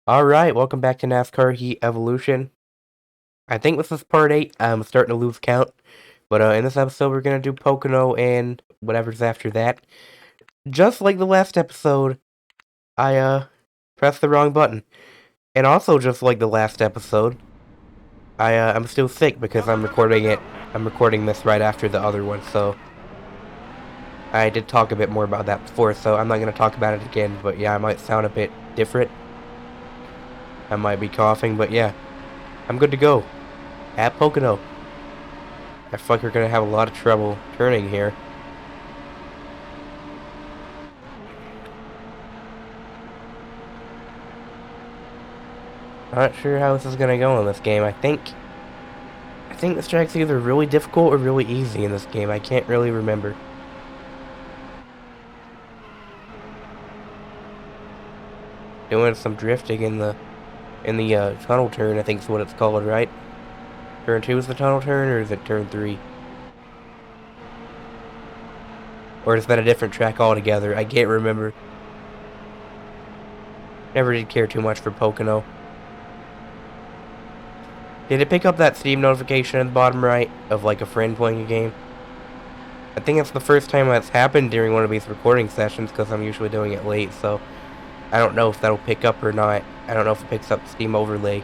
Alright, welcome back to NASCAR Heat Evolution. I think this is part 8. I'm starting to lose count. But in this episode, we're going to do Pocono and whatever's after that. Just like the last episode, I pressed the wrong button. And also, just like the last episode, I'm still sick because I'm recording this right after the other one, so I did talk a bit more about that before, so I'm not going to talk about it again. But yeah, I might sound a bit different. I might be coughing, but yeah, I'm good to go. At Pocono. I feel like we're gonna have a lot of trouble turning here. Not sure how this is gonna go in this game. I think this track's either really difficult or really easy in this game. I can't really remember. Doing some drifting in the tunnel turn, I think is what it's called, right? Turn 2 is the tunnel turn, or is it turn 3? Or is that a different track altogether? I can't remember. Never did care too much for Pocono. Did it pick up that Steam notification in the bottom right of like a friend playing a game? I think it's the first time that's happened during one of these recording sessions because I'm usually doing it late, so I don't know if that'll pick up or not. I don't know if it picks up Steam overlay.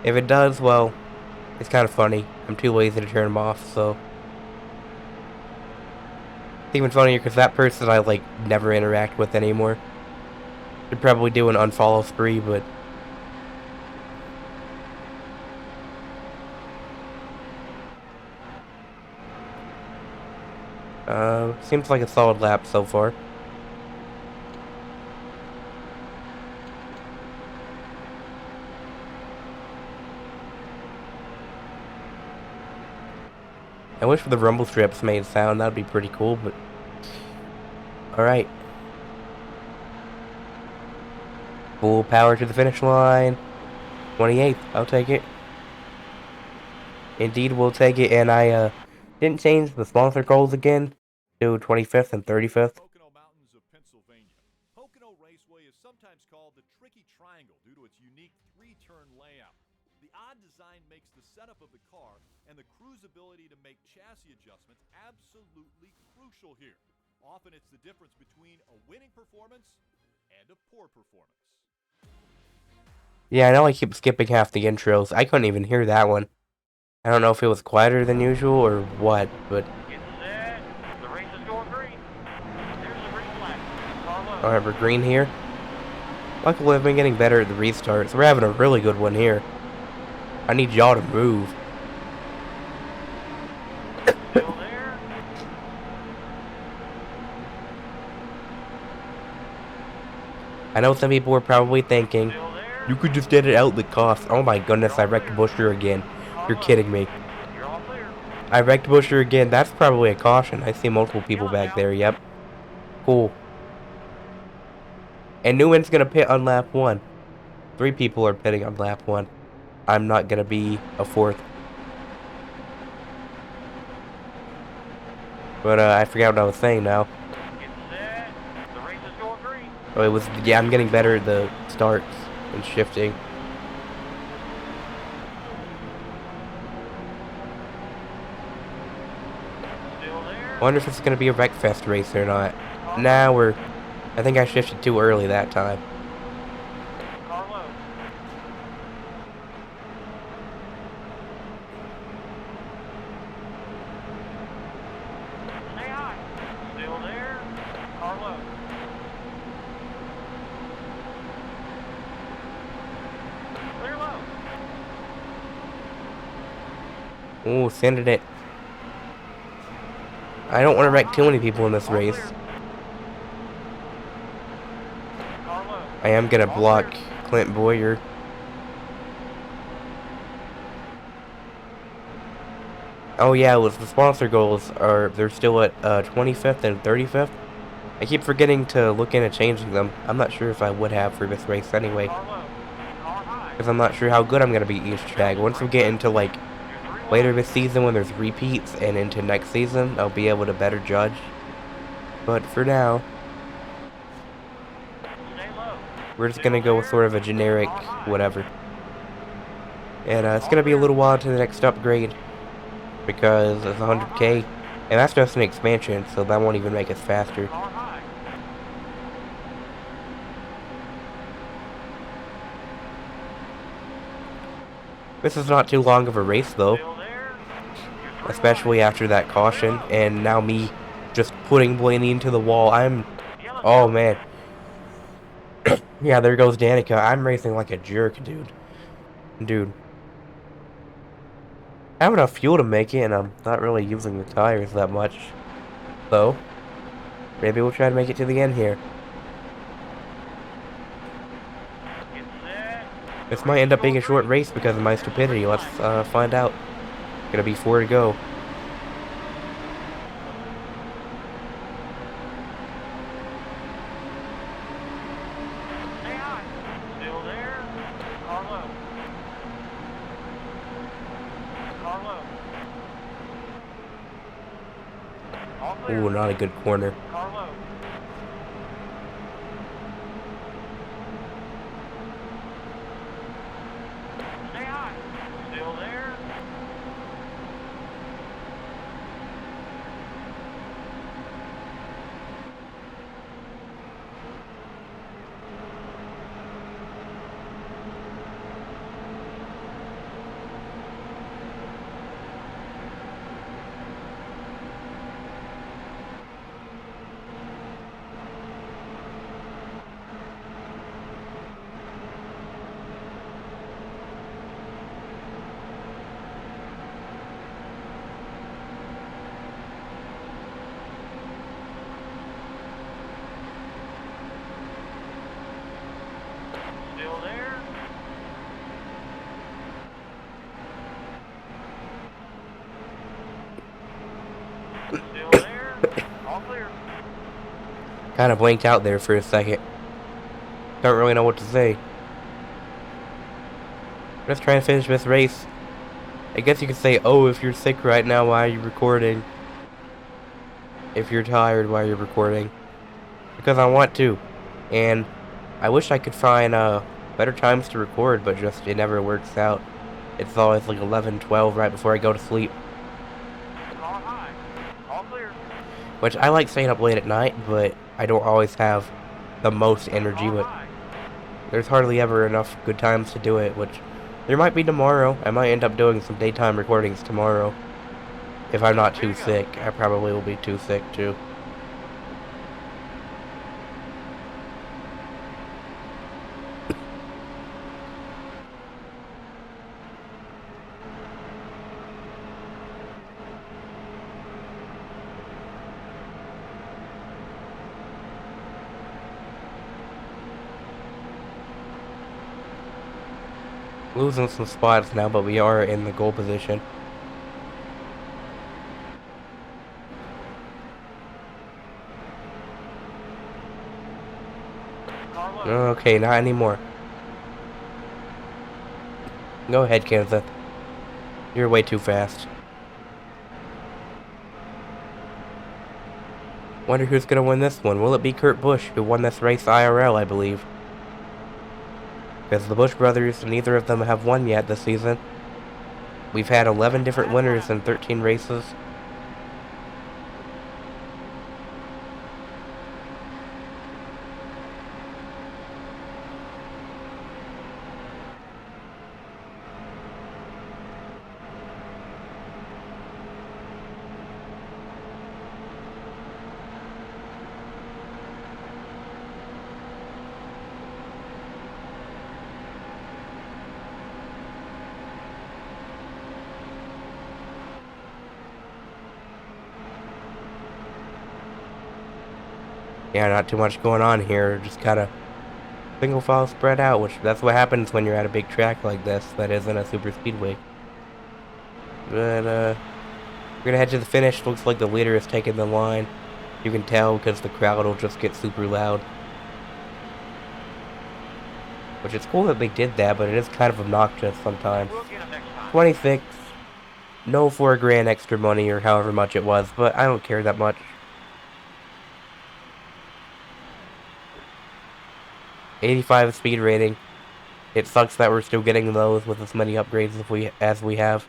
If it does, well, it's kind of funny. I'm too lazy to turn them off, so. It's even funnier because that person I, like, never interact with anymore. Should probably do an unfollow spree, but. Seems like a solid lap so far. I wish the rumble strips made sound, that'd be pretty cool, but. Alright. Full power to the finish line. 28th, I'll take it. Indeed, we'll take it, and I, didn't change the sponsor goals again to 25th and 35th. Pocono Mountains of Pennsylvania. Pocono Raceway is sometimes called the Tricky Triangle due to its unique three-turn layout. The odd design makes the setup of the car and the crew's ability to make chassis adjustments absolutely crucial here. Often it's the difference between a winning performance and a poor performance. Yeah, I know I keep skipping half the intros. I couldn't even hear that one. I don't know if it was quieter than usual or what, but. Get set. The race is going green. There's the green flag. I remember green here. Luckily, I've been getting better at the restarts. We're having a really good one here. I need y'all to move. Still there. I know some people are probably thinking, Still there. you could just edit out the cost. Oh my goodness, I wrecked Busher again. You're kidding me. You're all clear. I wrecked Busher again. That's probably a caution. I see multiple people back there. Yep. Cool. And Newman's gonna pit on lap 1. 3 people are pitting on lap 1. I'm not gonna be a 4th. But I forgot what I was saying now. Get set. The race is going green. Oh, it was, yeah, I'm getting better at the starts and shifting. Still there. I wonder if it's gonna be a Wreckfest race or not. Nah, I think I shifted too early that time. Car low. Stay high. Still there. Car low. Clear low. Ooh, sending it. I don't want to wreck too many people in this All race. clear. Car low. I am gonna All block clear. Clint Boyer. Oh yeah, it was the sponsor goals they're still at 25th and 35th. I keep forgetting to look into changing them. I'm not sure if I would have for this race anyway, Car low. Car high. because I'm not sure how good I'm gonna be each track. Once we get into like You're 3 later this season when there's repeats and into next season, I'll be able to better judge. But for now, Stay low. We're just gonna go with sort of a generic whatever. And it's gonna be a little while to the next upgrade because it's 100K, and that's just an expansion, so that won't even make us faster. Car high. This is not too long of a race though, Still there. You're through especially after that caution, and now me just putting Blaney into the wall. Yellow Oh tail. man. Yeah, there goes Danica. I'm racing like a jerk, dude. Dude. I have enough fuel to make it, and I'm not really using the tires that much. So, maybe we'll try to make it to the end here. Get set. This might end up being a short race because of my stupidity. Let's find out. Gonna be 4 to go. Stay high. Still there. Car low. Car low. All clear. Ooh, not a good corner. Car low. Stay high. Still there. Still there. Still there. All clear. Kind of blanked out there for a second. Don't really know what to say. Let's try and finish this race. I guess you could say, oh, if you're sick right now, why are you recording? If you're tired, why are you recording? Because I want to. And I wish I could find better times to record, but just it never works out. It's always like 11, 12 right before I go to sleep. Car high. All clear. Which I like staying up late at night, but I don't always have the most energy, Car but high. there's hardly ever enough good times to do it, which there might be tomorrow. I might end up doing some daytime recordings tomorrow. If I'm not too sick. I probably will be too sick too. Losing some spots now, but we are in the goal position. Car low. Okay, not anymore. Go ahead, Kansas. You're way too fast. Wonder who's gonna win this one. Will it be Kurt Busch, who won this race IRL, I believe? Because the Busch brothers, neither of them have won yet this season. We've had 11 different winners in 13 races. Yeah, not too much going on here. Just kind of single file spread out, which that's what happens when you're at a big track like this that isn't a super speedway. But we're gonna head to the finish. Looks like the leader is taking the line. You can tell because the crowd will just get super loud. Which is cool that they did that, but it is kind of obnoxious sometimes. We'll get him next time. 26. No $4 grand extra money or however much it was, but I don't care that much. 85 speed rating. It sucks that we're still getting those with as many upgrades as we have.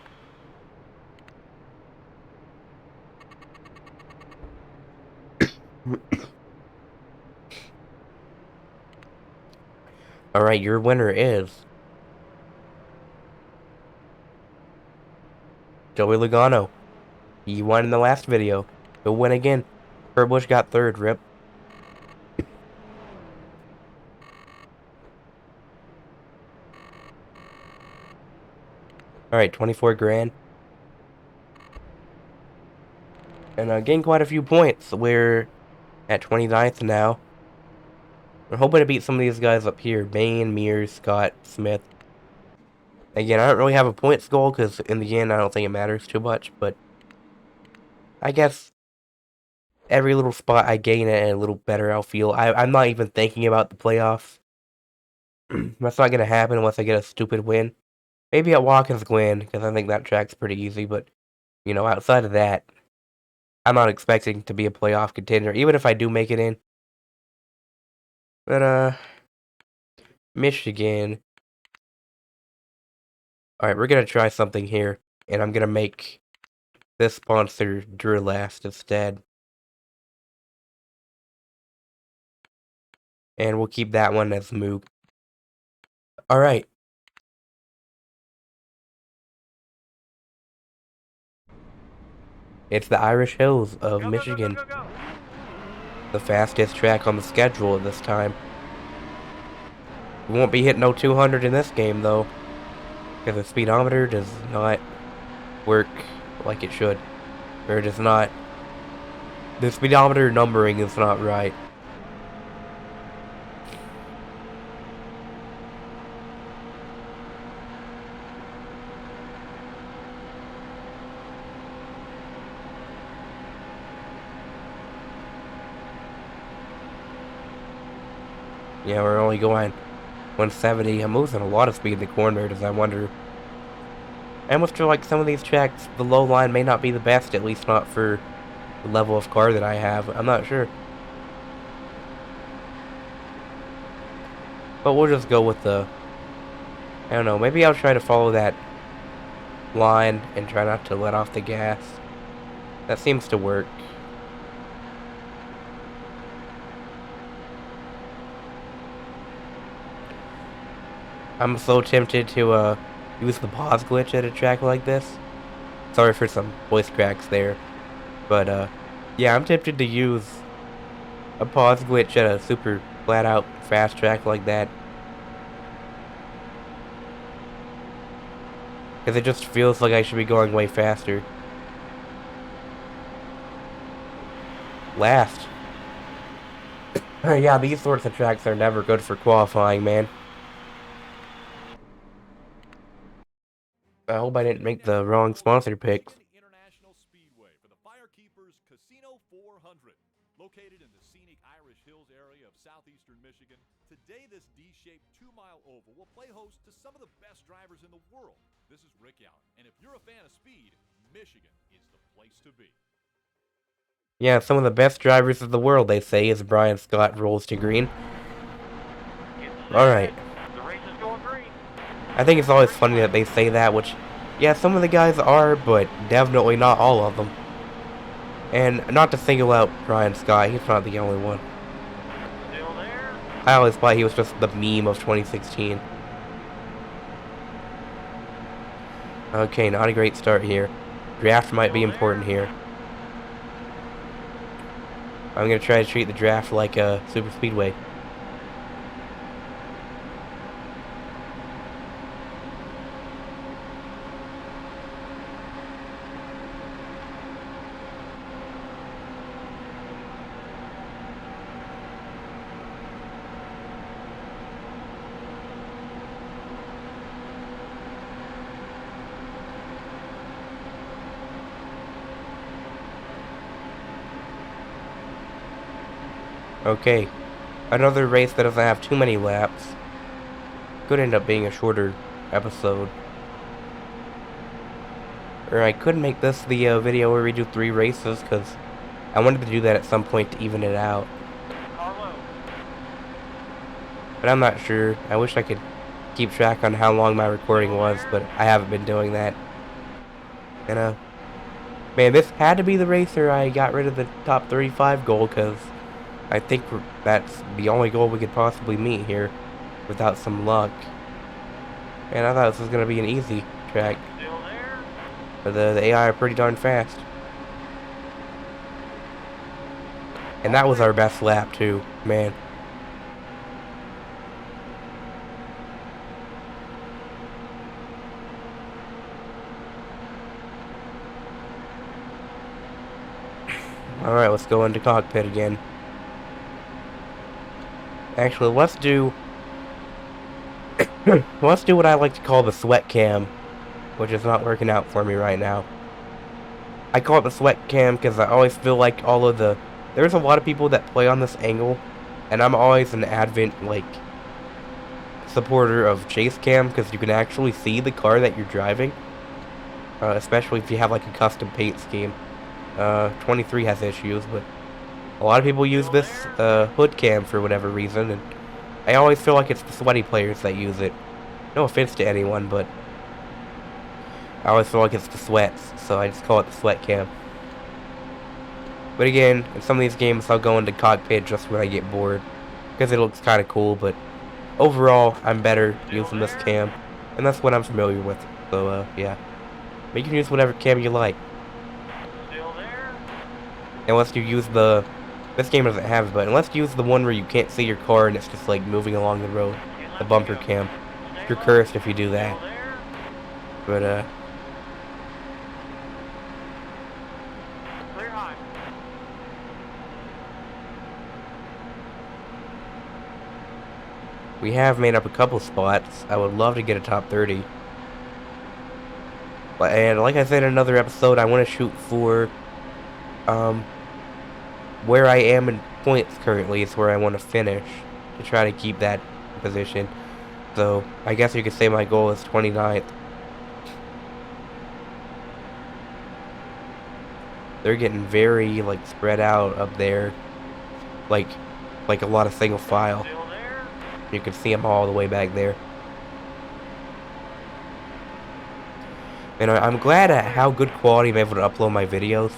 Alright, your winner is Joey Logano. He won in the last video. He'll win again. Kurt Busch got third, rip. Alright, 24 grand. And gained quite a few points. We're at 29th now. We're hoping to beat some of these guys up here. Bain, Mears, Scott, Smith. Again, I don't really have a points goal because in the end I don't think it matters too much. But I guess every little spot I gain it and a little better I'll feel. I'm not even thinking about the playoffs. That's not going to happen unless I get a stupid win. Maybe at Watkins Glen, because I think that track's pretty easy. But, you know, outside of that, I'm not expecting to be a playoff contender, even if I do make it in. But, Michigan. Alright, we're going to try something here. And I'm going to make this sponsor Duralast instead. And we'll keep that one as Moog. Alright. It's the Irish Hills of Michigan. Go. The fastest track on the schedule at this time. We won't be hitting no 200 in this game, though. Because the speedometer does not work like it should. Or it does not. The speedometer numbering is not right. Yeah, we're only going 170. I'm losing a lot of speed in the corners, I wonder. I almost feel like some of these tracks, the low line may not be the best, at least not for the level of car that I have. I'm not sure. But we'll just go with the... I don't know, maybe I'll try to follow that line and try not to let off the gas. That seems to work. I'm so tempted to use the pause glitch at a track like this. Sorry for some voice cracks there. But yeah, I'm tempted to use a pause glitch at a super flat out fast track like that. Because it just feels like I should be going way faster. Last. Yeah, these sorts of tracks are never good for qualifying, man. I hope I didn't make the wrong sponsor picks. International Speedway for the Firekeepers Casino 400. Located in the scenic Irish Hills area of southeastern Michigan, today this D-shaped 2-mile oval will play host to some of the best drivers in the world. This is Rick Allen, and if you're a fan of speed, Michigan is the place to be. Yeah, some of the best drivers of the world, they say, as Brian Scott rolls to green. Alright. The race is going green. I think it's always funny that they say that, which, yeah, some of the guys are, but definitely not all of them. And not to single out Brian Scott, he's not the only one. Still there. I always thought he was just the meme of 2016. Okay, not a great start here. Draft might be important here. I'm gonna try to treat the draft like a super speedway. Okay, another race that doesn't have too many laps. Could end up being a shorter episode. Or I could make this the video where we do 3 races, because I wanted to do that at some point to even it out. Carlo. but I'm not sure. I wish I could keep track on how long my recording was, but I haven't been doing that. And man, this had to be the race where I got rid of the top 35 goal, because I think that's the only goal we could possibly meet here without some luck. And I thought this was going to be an easy track, Still there. but the AI are pretty darn fast. And that was our best lap too, man. Alright, let's go into cockpit again. Actually, let's do what I like to call the sweat cam, which is not working out for me right now. I call it the sweat cam because I always feel like there's a lot of people that play on this angle, and I'm always an advent, like, supporter of chase cam, because you can actually see the car that you're driving, especially if you have, like, a custom paint scheme. 23 has issues, but a lot of people use this hood cam for whatever reason, and I always feel like it's the sweaty players that use it. No offense to anyone, but I always feel like it's the sweats, so I just call it the sweat cam. But again, in some of these games I'll go into cockpit just when I get bored, because it looks kind of cool, but overall I'm better using this cam, and that's what I'm familiar with, so yeah. But you can use whatever cam you like. Still there. Unless you use this game doesn't have it, but unless you use the one where you can't see your car and it's just like moving along the road, the bumper cam. You're cursed if you do that. Still there. But Clear high. we have made up a couple spots. I would love to get a top 30. And like I said in another episode, I want to shoot for where I am in points currently is where I want to finish to try to keep that position. So I guess you could say my goal is 29th. They're getting very like spread out up there, like a lot of single file. Still there. You can see them all the way back there. And I'm glad at how good quality I'm able to upload my videos.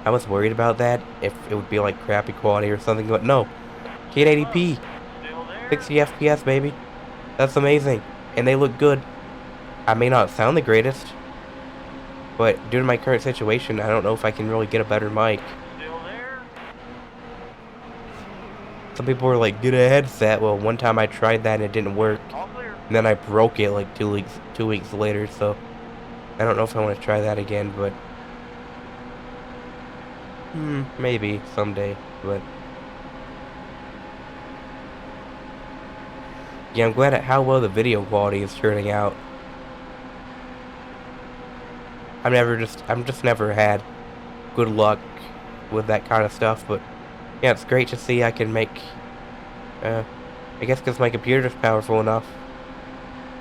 I was worried about that, if it would be like crappy quality or something, but no. 1080p, Still there. 60 FPS, baby. That's amazing. And they look good. I may not sound the greatest, but due to my current situation, I don't know if I can really get a better mic. Still there. Some people were like, get a headset. Well, one time I tried that and it didn't work. All clear. And then I broke it like 2 weeks later, so I don't know if I want to try that again, but maybe someday, but yeah, I'm glad at how well the video quality is turning out. I'm just never had good luck with that kind of stuff, but yeah, it's great to see I can make, I guess because my computer's powerful enough,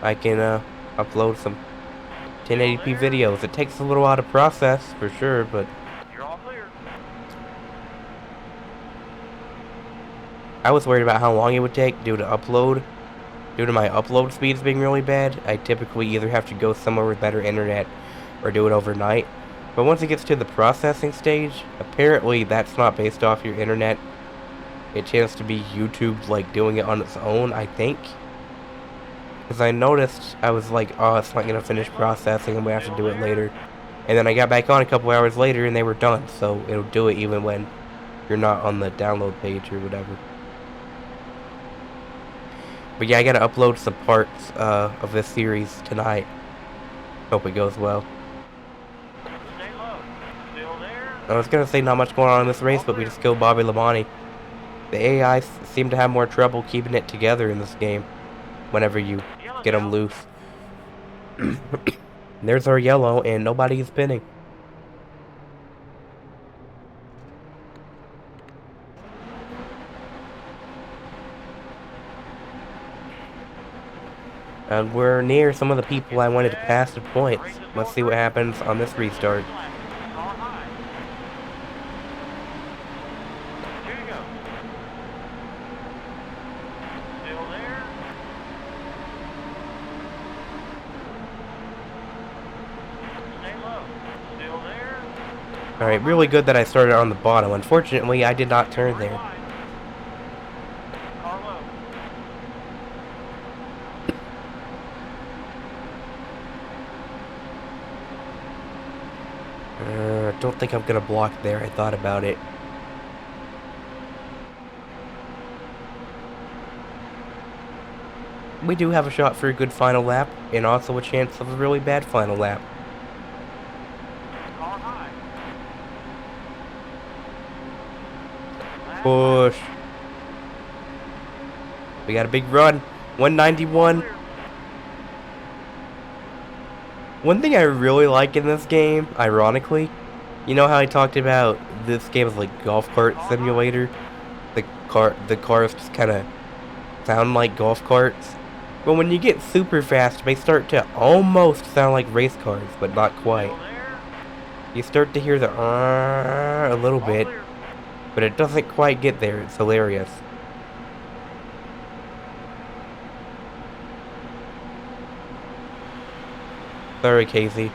I can upload some 1080p videos. It takes a little while to process, for sure, but You're all clear. I was worried about how long it would take due to my upload speeds being really bad. I typically either have to go somewhere with better internet or do it overnight. But once it gets to the processing stage, apparently that's not based off your internet. It tends to be YouTube like doing it on its own, I think. Because I noticed, I was like, oh, it's not going to finish processing, I'm going to have to do it later. And then I got back on a couple hours later and they were done, so it'll do it even when you're not on the download page or whatever. But yeah, I gotta upload some parts of this series tonight. Hope it goes well. Stay low. Still there. I was gonna say not much going on in this race, but we just killed Bobby Labonte. The AI seem to have more trouble keeping it together in this game whenever you get them loose. There's our yellow, and nobody's spinning. And we're near some of the people I wanted to pass the points. Let's see what happens on this restart. Car high. 2 to go. Still there. Alright, really good that I started on the bottom. Unfortunately, I did not turn there. Car low. Don't think I'm gonna block there. I thought about it. We do have a shot for a good final lap, and also a chance of a really bad final lap. Car high. Last Push. We got a big run. 191. clear. One thing I really like in this game, ironically, you know how I talked about this game is like golf cart simulator? The cars just kind of sound like golf carts. But when you get super fast, they start to almost sound like race cars, but not quite. Still there. You start to hear the a little All bit, clear. but it doesn't quite get there. It's hilarious. Sorry, Casey.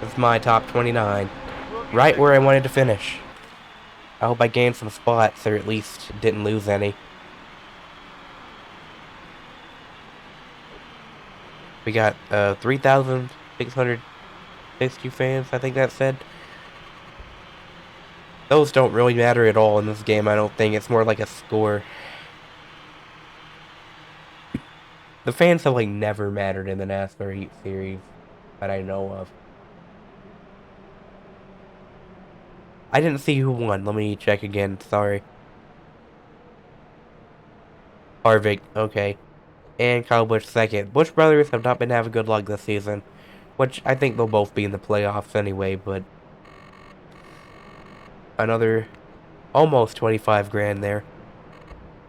It's my top 29. We'll get Right there. where I wanted to finish. I hope I gained some spots, or at least didn't lose any. We got 3,660 fans, I think that said. Those don't really matter at all in this game, I don't think. It's more like a score. The fans have like never mattered in the NASCAR Heat Series that I know of. I didn't see who won. Let me check again. Sorry. Harvick, okay. And Kyle Busch second. Busch brothers have not been having good luck this season, which I think they'll both be in the playoffs anyway, but another almost 25 grand there.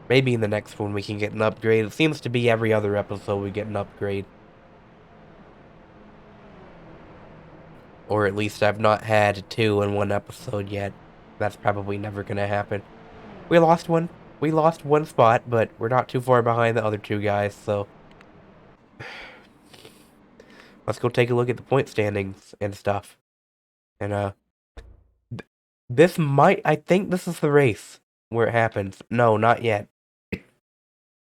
Maybe in the next one we can get an upgrade. It seems to be every other episode we get an upgrade. Or at least I've not had 2 in one episode yet. That's probably never gonna happen. We lost one. We lost one spot, but we're not too far behind the other 2 guys, so let's go take a look at the point standings and stuff. And this might, I think this is the race where it happens. No, not yet.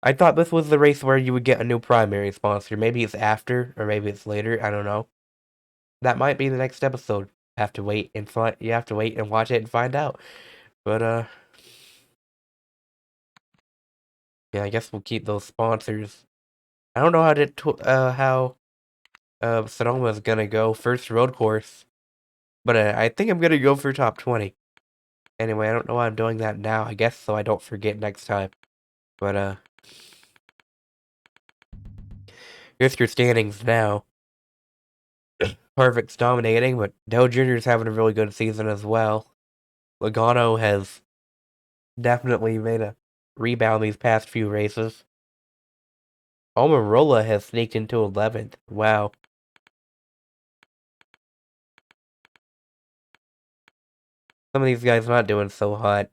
I thought this was the race where you would get a new primary sponsor. Maybe it's after, or maybe it's later. I don't know. That might be the next episode. Have to wait and find. You have to wait and watch it and find out. But yeah, I guess we'll keep those sponsors. I don't know how Sonoma is gonna go first road course, but I think I'm gonna go for top 20. Anyway, I don't know why I'm doing that now. I guess so I don't forget next time. But here's your standings now. Harvick's dominating, but Dale Jr. is having a really good season as well. Logano has definitely made a rebound these past few races. Almirola has sneaked into 11th. Wow. Some of these guys not doing so hot.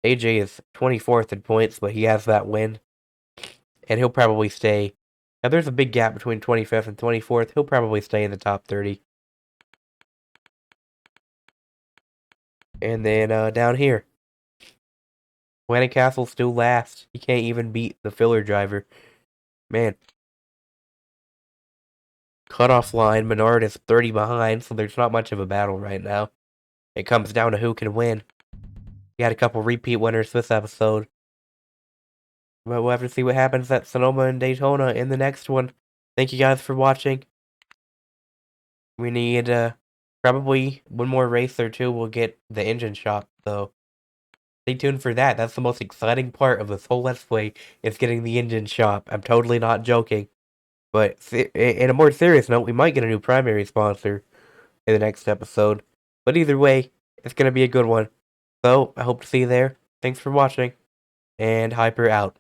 AJ is 24th in points, but he has that win. And he'll probably stay. Now, there's a big gap between 25th and 24th. He'll probably stay in the top 30. And then down here, Castle's still last. He can't even beat the filler driver. Man. Cutoff line, Menard is 30 behind, so there's not much of a battle right now. It comes down to who can win. We had a couple repeat winners this episode. But we'll have to see what happens at Sonoma and Daytona in the next one. Thank you guys for watching. We need probably one more race or two. We'll get the engine shop, so stay tuned for that. That's the most exciting part of this whole Let's Play, is getting the engine shop. I'm totally not joking. But in a more serious note, we might get a new primary sponsor in the next episode. But either way, it's going to be a good one. So, I hope to see you there. Thanks for watching. And Hyper out.